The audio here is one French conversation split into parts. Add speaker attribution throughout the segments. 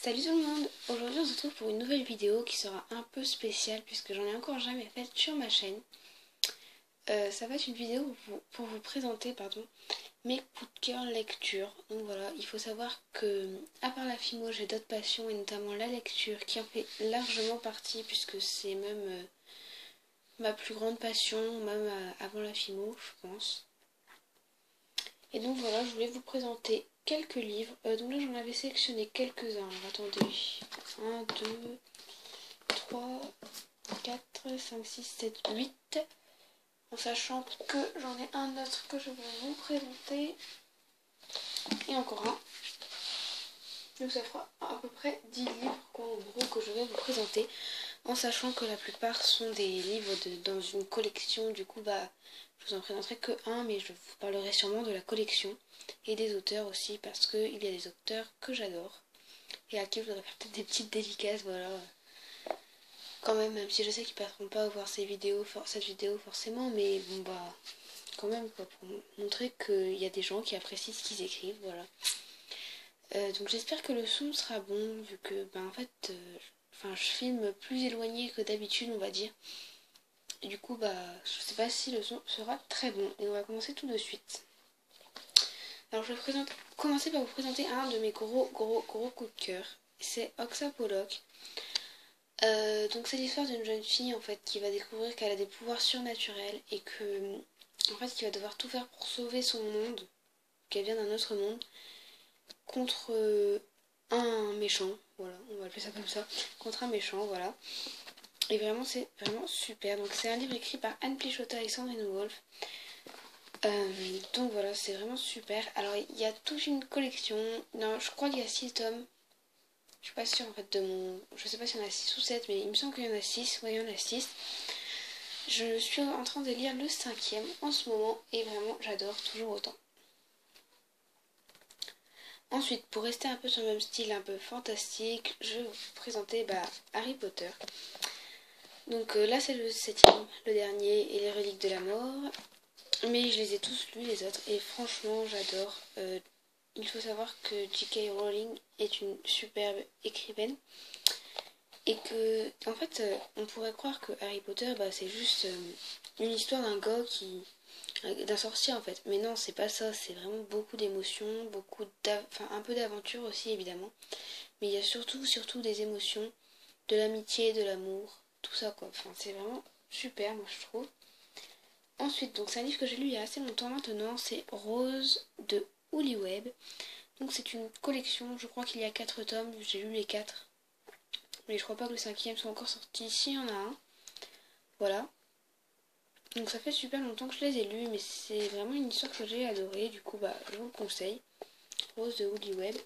Speaker 1: Salut tout le monde. Aujourd'hui on se retrouve pour une nouvelle vidéo qui sera un peu spéciale puisque j'en ai encore jamais faite sur ma chaîne. Ça va être une vidéo pour vous présenter mes coups de cœur lecture. Donc voilà, il faut savoir que à part la phimo j'ai d'autres passions et notamment la lecture qui en fait largement partie puisque c'est même ma plus grande passion, même avant la phimo je pense. Et donc voilà, je voulais vous présenter quelques livres. Donc là j'en avais sélectionné quelques-uns. Alors attendez. 1, 2, 3, 4, 5, 6, 7, 8. En sachant que j'en ai un autre que je vais vous présenter. Et encore un. Donc ça fera à peu près 10 livres en gros que je vais vous présenter. En sachant que la plupart sont des livres dans une collection. Du coup je vous en présenterai que un, mais je vous parlerai sûrement de la collection et des auteurs aussi parce qu'il y a des auteurs que j'adore et à qui je voudrais faire peut-être des petites dédicaces, voilà. Quand même si je sais qu'ils passeront pas à voir cette vidéo forcément, mais bon quand même quoi, pour montrer qu'il y a des gens qui apprécient ce qu'ils écrivent, voilà. Donc j'espère que le son sera bon vu que en fait je filme plus éloigné que d'habitude on va dire. Et du coup je sais pas si le son sera très bon et on va commencer tout de suite. Alors je vais commencer par vous présenter un de mes gros coups de cœur. C'est Oxa Pollock. Donc c'est l'histoire d'une jeune fille en fait qui va découvrir qu'elle a des pouvoirs surnaturels et que en fait qui va devoir tout faire pour sauver son monde, qu'elle vient d'un autre monde, contre un méchant, voilà, on va appeler ça comme ça, contre un méchant, voilà. Et vraiment c'est vraiment super. Donc c'est un livre écrit par Anne Plichota et Sandrine Wolf. Donc voilà, c'est vraiment super. Alors il y a toute une collection, non je crois qu'il y a 6 tomes. Je suis pas sûre en fait je sais pas s'il y en a 6 ou 7, mais il me semble qu'il y en a 6. Ouais, il y en a 6. Je suis en train de lire le 5e en ce moment et vraiment j'adore toujours autant. Ensuite, pour rester un peu sur le même style, un peu fantastique, je vais vous présenter Harry Potter. Donc là c'est le 7e, le dernier, et les reliques de la mort. Mais je les ai tous lus les autres et franchement j'adore. Il faut savoir que J.K. Rowling est une superbe écrivaine. Et que, en fait, on pourrait croire que Harry Potter, c'est juste une histoire d'un gars d'un sorcier en fait. Mais non, c'est pas ça. C'est vraiment beaucoup d'émotions, un peu d'aventure aussi évidemment. Mais il y a surtout des émotions, de l'amitié, de l'amour, tout ça quoi. Enfin, c'est vraiment super, moi je trouve. Ensuite, donc c'est un livre que j'ai lu il y a assez longtemps maintenant. C'est Rose de Hollyweb. Donc c'est une collection. Je crois qu'il y a 4 tomes. J'ai lu les 4. Mais je crois pas que le 5e soit encore sorti. Ici, il y en a un. Voilà. Donc ça fait super longtemps que je les ai lus, mais c'est vraiment une histoire que j'ai adorée. Du coup, je vous le conseille. Rose de Hollyweb.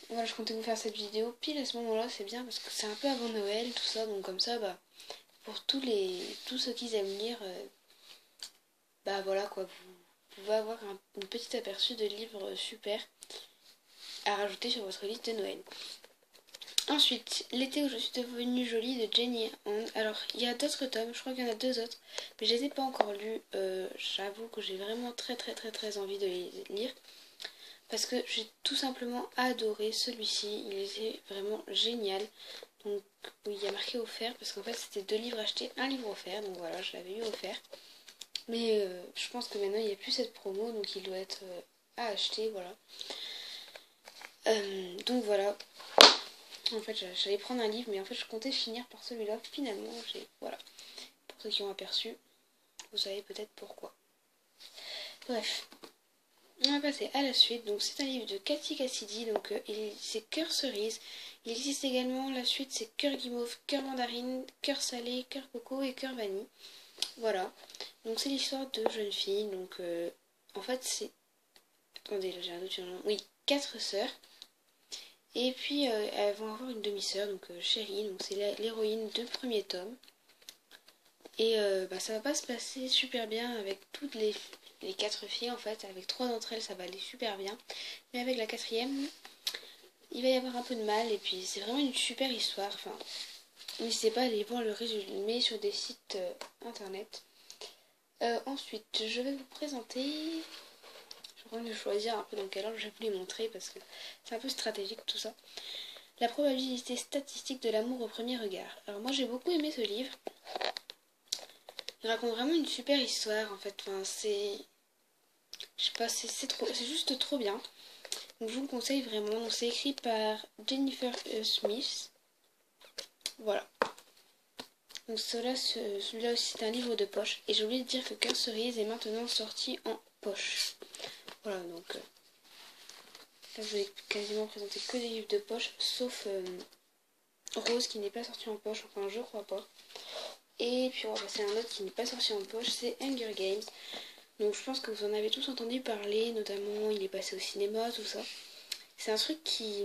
Speaker 1: Voilà, je comptais vous faire cette vidéo pile à ce moment-là. C'est bien parce que c'est un peu avant Noël, tout ça. Donc comme ça, pour tous ceux qui aiment lire, voilà quoi. Vous pouvez avoir une petite aperçu de livres super à rajouter sur votre liste de Noël. Ensuite, L'été où je suis devenue jolie de Jenny Han. Alors, il y a d'autres tomes, je crois qu'il y en a 2 autres, mais je les ai pas encore lus. J'avoue que j'ai vraiment très envie de les lire. Parce que j'ai tout simplement adoré celui-ci, il était vraiment génial. Donc, oui, il y a marqué offert, parce qu'en fait c'était 2 livres achetés, 1 livre offert, donc voilà, je l'avais eu offert. Mais je pense que maintenant il n'y a plus cette promo, donc il doit être à acheter, voilà. Donc voilà. En fait, j'allais prendre un livre, mais en fait, je comptais finir par celui-là. Finalement, voilà. Pour ceux qui ont aperçu, vous savez peut-être pourquoi. Bref, on va passer à la suite. Donc, c'est un livre de Cathy Cassidy. Donc, c'est Cœur cerise. Il existe également la suite, c'est Cœur guimauve, Cœur mandarine, Cœur salé, Cœur coco et Cœur vanille. Voilà. Donc, c'est l'histoire de jeunes filles. Donc, en fait, c'est. Attendez, là, j'ai un doute sur le nom. Oui, 4 sœurs. Et puis elles vont avoir une demi-sœur, donc Chérie, donc c'est l'héroïne du premier tome. Et ça va pas se passer super bien avec toutes les 4 filles en fait. Avec 3 d'entre elles ça va aller super bien. Mais avec la 4e, il va y avoir un peu de mal. Et puis c'est vraiment une super histoire. Enfin, n'hésitez pas à aller voir le résumé sur des sites internet. Ensuite, je vais vous présenter... Je vais de choisir un peu dans quel ordre je vais vous les montrer parce que c'est un peu stratégique tout ça. La probabilité statistique de l'amour au premier regard. Alors moi j'ai beaucoup aimé ce livre. Il raconte vraiment une super histoire en fait. Enfin, c'est... Je sais pas, c'est juste trop bien. Donc je vous le conseille vraiment. C'est écrit par Jennifer Smith. Voilà. Donc celui-là aussi c'est un livre de poche. Et j'ai oublié de dire que Cœur Cerise est maintenant sorti en poche. Voilà, donc là je vais quasiment présenter que des livres de poche, sauf Rose qui n'est pas sorti en poche, enfin je crois pas. Et puis on va passer à un autre qui n'est pas sorti en poche, c'est Hunger Games. Donc je pense que vous en avez tous entendu parler, notamment il est passé au cinéma, tout ça. C'est un truc qui...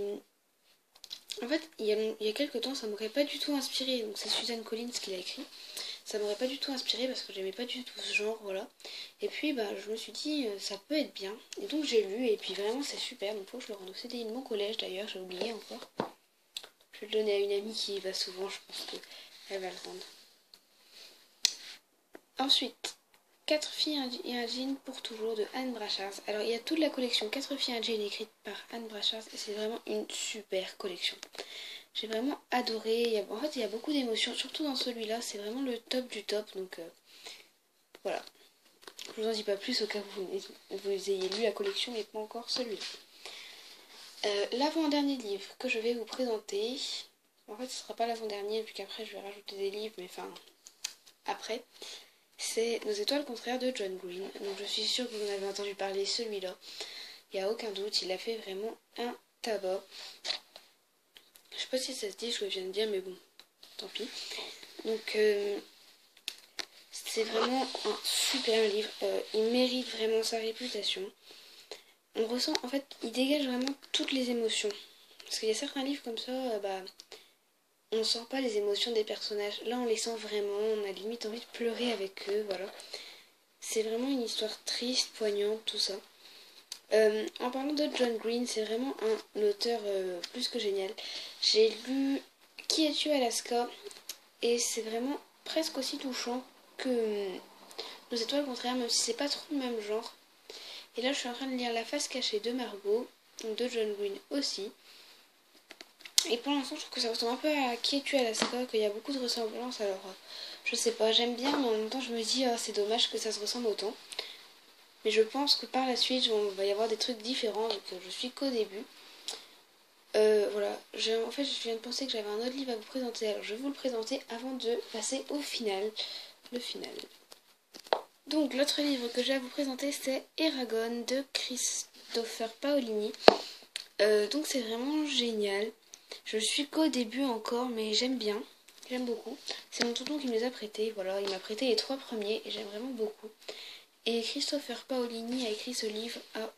Speaker 1: En fait, il y a quelques temps, ça m'aurait pas du tout inspiré. Donc c'est Suzanne Collins qui l'a écrit. Ça m'aurait pas du tout inspiré parce que j'aimais pas du tout ce genre, voilà. Et puis bah je me suis dit ça peut être bien. Et donc j'ai lu et puis vraiment c'est super. Donc faut que je le rende au CDI de mon collège d'ailleurs, j'ai oublié encore. Je vais le donner à une amie qui y va souvent, je pense qu'elle va le rendre. Ensuite, 4 filles et un jean pour toujours de Anne Brachard. Alors il y a toute la collection 4 filles et un jean écrite par Anne Brachard et c'est vraiment une super collection. J'ai vraiment adoré. En fait il y a beaucoup d'émotions, surtout dans celui-là, c'est vraiment le top du top. Donc voilà. Je vous en dis pas plus au cas où vous ayez lu la collection mais pas encore celui-là. L'avant-dernier livre que je vais vous présenter, en fait ce sera pas l'avant-dernier vu qu'après je vais rajouter des livres, mais enfin après, c'est Nos étoiles contraires de John Green. Donc je suis sûre que vous en avez entendu parler, celui-là. Il n'y a aucun doute, il a fait vraiment un tabac. Je sais pas si ça se dit ce que je viens de dire, mais bon, tant pis. Donc c'est vraiment un super livre. Il mérite vraiment sa réputation. On ressent, en fait, il dégage vraiment toutes les émotions. Parce qu'il y a certains livres comme ça, on ne sent pas les émotions des personnages. Là, on les sent vraiment. On a limite envie de pleurer avec eux, voilà. C'est vraiment une histoire triste, poignante, tout ça. En parlant de John Green, c'est vraiment un auteur plus que génial. J'ai lu Qui es-tu Alaska et c'est vraiment presque aussi touchant que Nos étoiles contraires, même si c'est pas trop le même genre. Et là, je suis en train de lire La face cachée de Margot, donc de John Green aussi. Et pour l'instant, je trouve que ça ressemble un peu à Qui es-tu Alaska, qu'il y a beaucoup de ressemblances. Alors, je sais pas, j'aime bien, mais en même temps, je me dis, c'est dommage que ça se ressemble autant. Mais je pense que par la suite, il va y avoir des trucs différents, donc je suis qu'au début. Voilà, en fait, je viens de penser que j'avais un autre livre à vous présenter, alors je vais vous le présenter avant de passer au final. Le final. Donc, l'autre livre que j'ai à vous présenter, c'est Eragon de Christopher Paolini. Donc, c'est vraiment génial. Je suis qu'au début encore, mais j'aime bien. J'aime beaucoup. C'est mon tonton qui me les a prêtés. Voilà, il m'a prêté les 3 premiers et j'aime vraiment beaucoup. Et Christopher Paolini a écrit ce livre à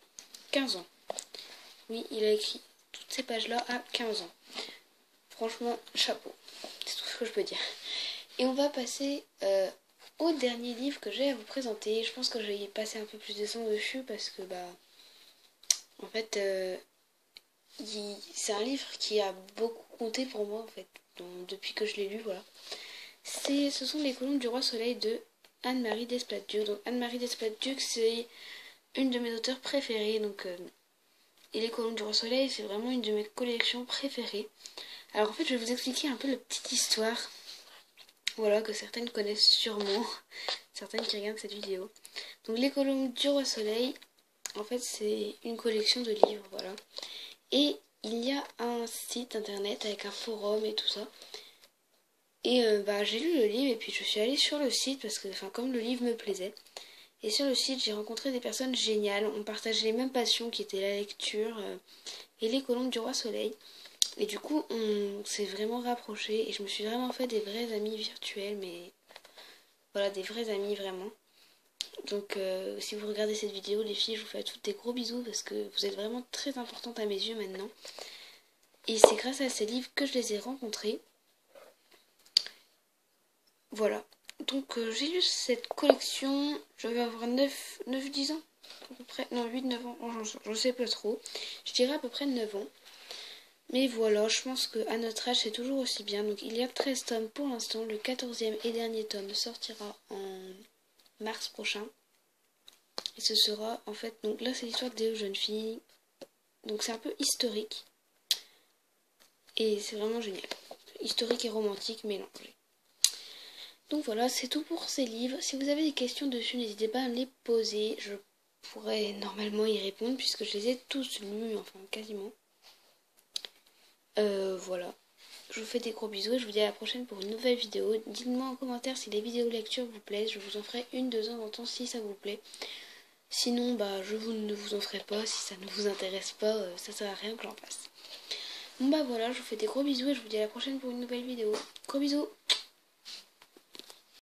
Speaker 1: 15 ans. Oui, il a écrit toutes ces pages-là à 15 ans. Franchement, chapeau. C'est tout ce que je peux dire. Et on va passer au dernier livre que j'ai à vous présenter. Je pense que je vais y passer un peu plus de temps dessus parce que, en fait, c'est un livre qui a beaucoup compté pour moi, en fait, depuis que je l'ai lu, voilà. Ce sont Les Colombes du Roi Soleil de Anne-Marie Desplat-Duc. Donc Anne-Marie Desplat-Duc, c'est une de mes auteurs préférées. Donc, et Les Colombes du Roi Soleil, c'est vraiment une de mes collections préférées. Alors en fait, je vais vous expliquer un peu la petite histoire. Voilà, que certaines connaissent sûrement. Certaines qui regardent cette vidéo. Donc Les Colombes du Roi Soleil, en fait, c'est une collection de livres, voilà. Et il y a un site internet avec un forum et tout ça. Et j'ai lu le livre et puis je suis allée sur le site parce que, comme le livre me plaisait. Et sur le site, j'ai rencontré des personnes géniales. On partageait les mêmes passions qui étaient la lecture et Les Colombes du Roi Soleil. Et du coup, on s'est vraiment rapprochés et je me suis vraiment fait des vrais amis virtuels, mais voilà, des vrais amis vraiment. Donc, si vous regardez cette vidéo, les filles, je vous fais toutes des gros bisous parce que vous êtes vraiment très importantes à mes yeux maintenant. Et c'est grâce à ces livres que je les ai rencontrés. Voilà. Donc j'ai lu cette collection, je vais avoir 9-10 ans à peu près, non 8-9 ans, je sais pas trop, je dirais à peu près 9 ans. Mais voilà, je pense qu'à notre âge c'est toujours aussi bien. Donc il y a 13 tomes pour l'instant, le 14e et dernier tome sortira en mars prochain. Et ce sera en fait, donc là c'est l'histoire des deux jeunes filles. Donc c'est un peu historique. Et c'est vraiment génial. Historique et romantique mélangés. Donc voilà, c'est tout pour ces livres. Si vous avez des questions dessus, n'hésitez pas à me les poser. Je pourrais normalement y répondre puisque je les ai tous lus, enfin quasiment. Voilà. Je vous fais des gros bisous et je vous dis à la prochaine pour une nouvelle vidéo. Dites-moi en commentaire si les vidéos lecture vous plaisent. Je vous en ferai une de temps en temps si ça vous plaît. Sinon, je ne vous en ferai pas. Si ça ne vous intéresse pas, ça sert à rien que j'en fasse. Bon voilà, je vous fais des gros bisous et je vous dis à la prochaine pour une nouvelle vidéo. Gros bisous!